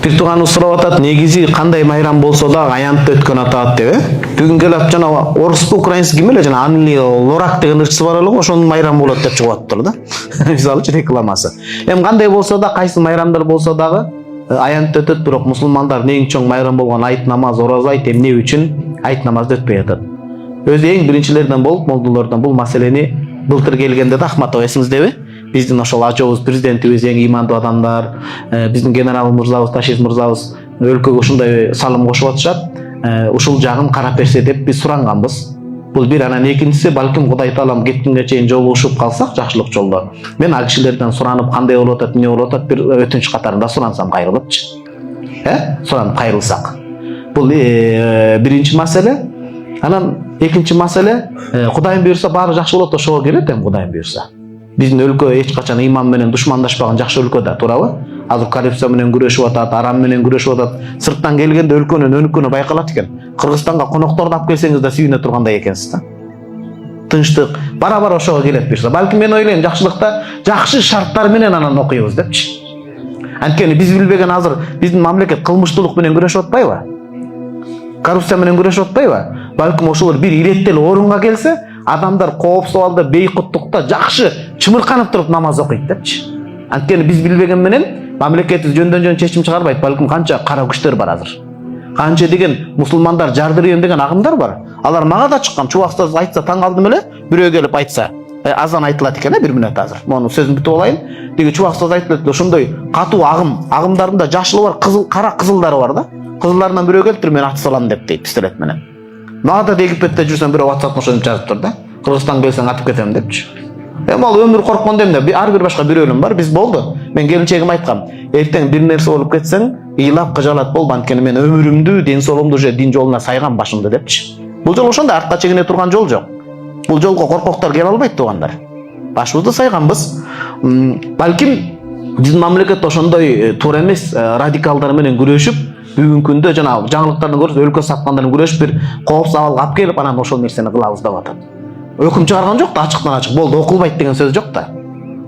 пикир тууганы сурап атат, негизи кандай майрам болсо да аянтты өткөн атат деп. Бүгүн келип жана орус украинский ким эле жана Анли Лорак деген ырчысы бар эле го, ошонун майрамы болот деп чыгып атыптыр да. Мисалы үчүн рекламасы. Эми кандай болсо да, кайсы майрамдар болсо дагы аянтты өтөт, бирок мусулмандар эң чоң майрам болгон айт намаз, ораза айт эмне үчүн айт намазды өтпөй атат. Өзү эң биринчилерден болуп, молдолордон бул маселени былтыр келгенде да Ахматов эсиңиздеби? Биздин ошол ажообуз, президентибиз, эң имандуу адамдар, биздин генерал мырзабыз, Ташис мырзабыз өлкөгө ушундай салым кошуп атышат. Ушул жагын карап берсе деп биз суранганбыз. Бул бир, анан экинчиси, балким Кудай таалам кеткенге чейин жолугушуп калсак жакшылык жолдо. Мен ал кишилерден суранып, кандай болуп атат, эмне болуп атат, бир өтүнүч катарында сурансам кайрылыпчы. Суранып кайрылсак. Бул биринчи маселе. Анан экинчи маселе, Кудайым буйрса баары жакшы болот, ошого келет эми Кудайым буйрса. Биздин өлкө эч качан иман менен душмандашпаган жакшы өлкө да, туурабы? Азыр коррупция менен күрөшүп атат, арам менен күрөшүп атат. Сырттан келгенде өлкөнүн өнүккөнү байкалат экен. Кыргызстанга конокторду алып келсеңиз да сүйүнө тургандай экенсиз да. Тынчтык бара-бара ошого келет буйрса. Балким мен ойлойм, жакшылыкта жакшы шарттар менен анан окуйбуз депчи. Анткени биз билбеген азыр биздин мамлекет кылмыштуулук менен күрөшүп атпайбы? Коррупция менен күрөшүп атпайбы? Балким ошолор бир иреттеле орунга келсе, адамдар коопсуз абалда, бейкуттукта жакшы чымырканып туруп намаз окуйт депчи. Анткени биз билбеген менен мамлекетибиз жөндөн-жөн чечим чыгарбайт. Балким канча кара күчтөр бар азыр. Канча деген мусулмандар жардырыйм деген агымдар бар. Алар мага да чыккан, чубаксыз айтса таң калдым эле, бирөө келип айтса, азан айтылат экен, бир мүнөт азыр. Мону сөзүн бүтүп алайын. Деги чубаксыз айтылат, ошондой катуу агымдарында жашылы бар, кызыл, кара кызылдары бар да. Кызылдарынан бирөө келиптир, мен ат салам деп дейт пистолет менен. Мага да Египетте жүрсөм бирөө WhatsApp ошентип жазыптыр да. Кыргызстанга келсең атып кетем депчи. Эми ал өмүр корккон демде, ар бир башка бир өлүм бар, биз болду. Мен келинчегиме айткам, эртең бир нерсе болуп кетсең, ыйлап кыжалат болбо, анткени мен өмүрүмдү, ден соолугумду же дин жолуна сайгам башымды депчи. Бул жол ошондой артка чегине турган жол жок. Бул жолго коркоктор келе албайт туугандар. Башыбызды сайганбыз. Балким биздин мамлекет ошондой туура эмес радикалдар менен күрөшүп, бүгүнкү күндө жана жаңылыктардын көрсө өлкө саткандар күрөшүп бир коопсуз абалга алып келип, анан ошол нерсени кылабыз деп атат. Өкүм чыгарган жок да, ачыктан ачык болду, окулбайт деген сөз жок да.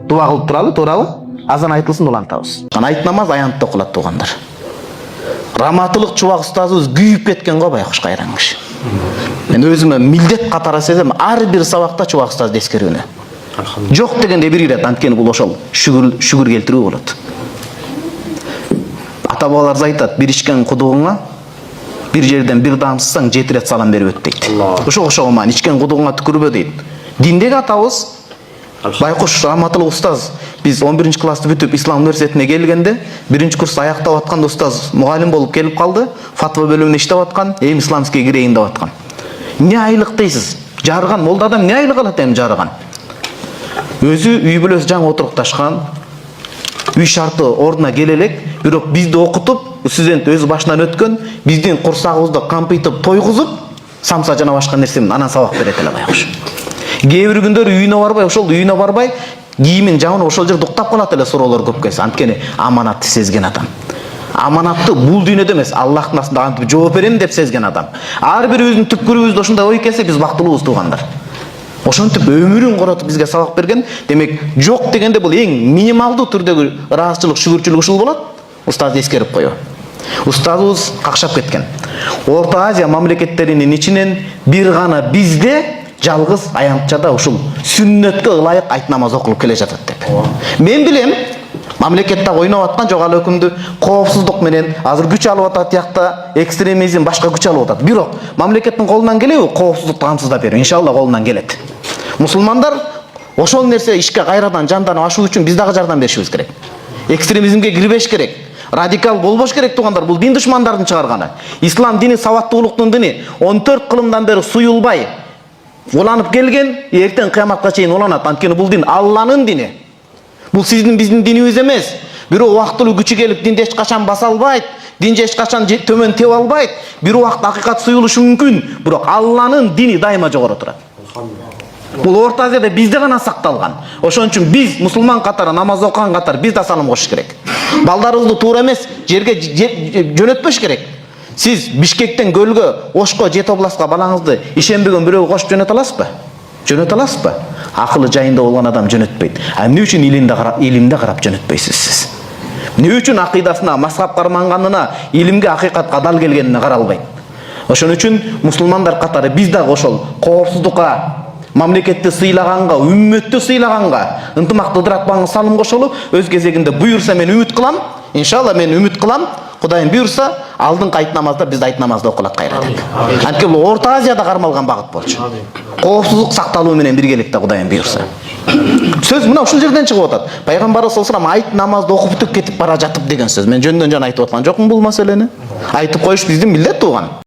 Дуба кылып туралы, туурабы? Азан айтылсын, улантабыз. Айт намаз аянтта окулат туугандар. Раматылык чубак устазыбыз күйүп кеткен го байкуш кайран киши. Мен өзүмө милдет катары сезем, ар бир сабакта чубак устазды эскерүүнү. Жок дегенде бир ирет, анткени бул ошол шүгүр келтирүү болот. Ата бабаларыбыз айтат, бир ичкен кудугуңа бир жерден бир дамсызсаң 7 рет салам берип өт дейт. Ошого ман ичкен кудугуңа түкүрбө дейт. Диндеги атабыз Байкуш Раматылык устаз, биз 11 классты бүтүп Ислам университетине келгенде, 1-курс аяктап атканда устаз мугалим болуп келип калды, фатва бөлүмүндө иштеп аткан, эми исламский кирейин деп аткан. Эмне айлык дейсиз? Жарган молда адам эмне айлык алат эми жарган? Өзү үй бүлөсү жаңы отурукташкан, үй шарты ордуна келе элек, бирок бизди окутуп, студент өзү башынан өткөн, биздин курсагыбызды кампыйтып тойгузуп, самса жана башка нерсе менен анан сабак берет эле байкуш. Кээ бир күндөр үйүнө барбай, ошол үйүнө барбай, кийимин жамын ошол жерде уктап калат эле, суроолор көп келсе. Анткени аманатты сезген адам. Аманатты бул дүйнөдө эмес, Аллахтын астында антип жооп берем деп сезген адам. Ар бирибиздин түпкүрүбүздө ушундай ой келсе, биз бактылуубуз туугандар. Ошентип өмүрүн коротуп бизге сабак берген. Демек, жок дегенде бул эң минималдуу түрдөгү ыраазычылык, шүгүрчүлүк ушул болот. Устазды эскерип коё. Устазыбыз какшап кеткен. Орто Азия мамлекеттеринин ичинен бир гана бизде жалгыз аянтчада ушул сүннөткө ылайык айт намаз окулуп келе жатат деп. Мен билем, мамлекетте ойноп аткан жок, ал өкүмдү коопсуздук менен азыр күч алып атат, тиякта экстремизм башка күч алып атат. Бирок мамлекеттин колунан келеби коопсуздукту камсыздап берүү? Иншалла колунан келет. Мусулмандар ошол нерсе ишке кайрадан жанданып ашуу үчүн биз дагы жардам беришибиз керек. Экстремизмге кирбеш керек. Радикал болбош керек туугандар, бул дин душмандардын чыгарганы. Ислам дини сабаттуулуктун дини, 14 кылымдан бери суюлбай уланып келген, эртең кыяматка чейин уланат. Анткени бул дин Алланын дини. Бул сиздин биздин динибиз эмес. Бирөө убактылуу күчү келип динди эч качан баса албайт, динди эч качан төмөн тебе албайт. Бир убакта акыйкат суюлушу мүмкүн, бирок Алланын дини дайыма жогору турат. Бул Орто Азияда бизде гана сакталган. Ошон үчүн биз мусулман катары, намаз окуган катары биз да салым кошуш керек. Балдарыбызды туура эмес жерге жөнөтпөш керек. Сиз Бишкектен Көлгө, Ошко, Жети областка балаңызды ишенбеген бирөөгө кошуп жөнөтө аласызбы? Жөнөтө аласызбы? Акылы жайында болгон адам жөнөтпөйт. Эмне үчүн илимде карап жөнөтпөйсүз сиз? эмне үчүн акыйдасына, мазхаб карманганына, илимге, акыйкатка дал келгенине каралбайт. Ошон үчүн мусулмандар катары биз дагы ошол коопсуздукка, мамлекетти сыйлаганга, үммөттү сыйлаганга ынтымактуулдук атпаңы салым кошолу. Өз кезегинде буюрса мен үмүт кылам, иншалла мен үмүт кылам. Кудайым буюрса, алдыңкы айт намазда бизде айт намазды окулат кайра деп. Анткени бул Орто Азияда кармалган багыт болчу. Коопсуздук сакталуу менен биргеликте Кудайым буюрса. Сөз мына ушул жерден чыгып атат. Пайгамбарыбыз саллаллаху алейхи вассалам айт намазды окуп бүтүп кетип бара жатып деген сөз. Мен жөндөн жөн айтып аткан жокмун бул маселени. Айтып коюш биздин милдет туган.